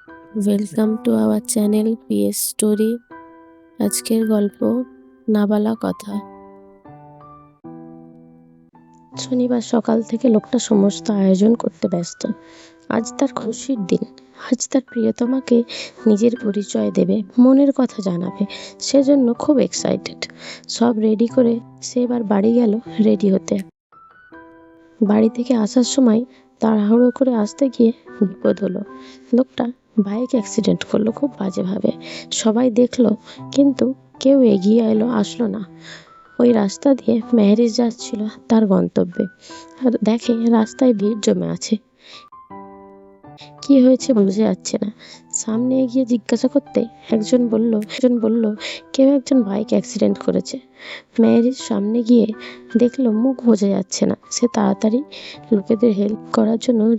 Welcome to our channel PS story. আজকের গল্প নাবালা কথা। শনিবার সকাল থেকে লোকটা সমস্ত আয়োজন করতে ব্যস্ত। আজ তার খুশির দিন। আজ তার প্রিয়তমাকে নিজের পরিচয় দেবে, মনের কথা জানাবে। সেজন্য খুব এক্সাইটেড। সব রেডি করে সে এবার বাড়ি গেল রেডি হতে। বাড়ি থেকে আসার সময় তাড়াহুড়ো করে আসতে গিয়ে বিপদ হলো। লোকটা বাইক অ্যাক্সিডেন্ট করলো খুব বাজেভাবে। সবাই দেখলো, কিন্তু কেউ এগিয়ে আসলো না। ওই রাস্তা দিয়ে মেহেরিস যাচ্ছিল তার গন্তব্যে, আর দেখে রাস্তায় ভিড় জমে আছে। কি হয়েছে বুঝে যাচ্ছে না। সামনে এগিয়ে জিজ্ঞাসা করতে একজন বলল কেউ একজন বাইক অ্যাক্সিডেন্ট করেছে। মেহেরিস সামনে গিয়ে দেখলো মুখ বোঝা যাচ্ছে না। সে তাড়াতাড়ি লোকেদের হেল্প করার জন্য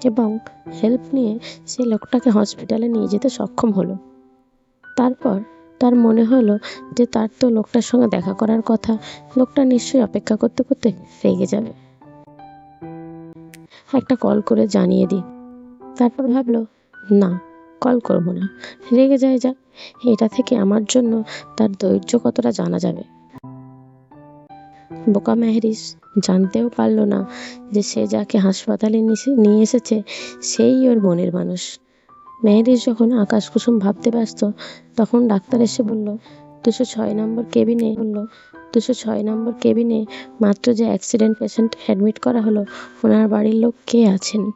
এবং হেল্প নিয়ে সে লোকটাকে হসপিটালে নিয়ে যেতে সক্ষম হলো। তারপর তার মনে হলো যে তার তো লোকটার সঙ্গে দেখা করার কথা। লোকটা নিশ্চয়ই অপেক্ষা করতে করতে রেগে যাবে। একটা কল করে জানিয়ে দিই। তারপর ভাবলো, না, কল করব না, রেগে যায় যাক। এটা থেকে আমার জন্য তার ধৈর্য কতটা জানা যাবে। বোকা মেহেরিস জানতেও পারলো না যে সে যাকে হাসপাতালে নিয়ে এসেছে সেই ওর মনের মানুষ। মেহেরিস যখন আকাশ কুসুম ভাবতে ব্যস্ত, তখন ডাক্তার এসে বলল, 206 নম্বর কেবিনে মাত্র যে অ্যাক্সিডেন্ট পেশেন্ট অ্যাডমিট করা হলো, ওনার বাড়ির লোক কে আছেন?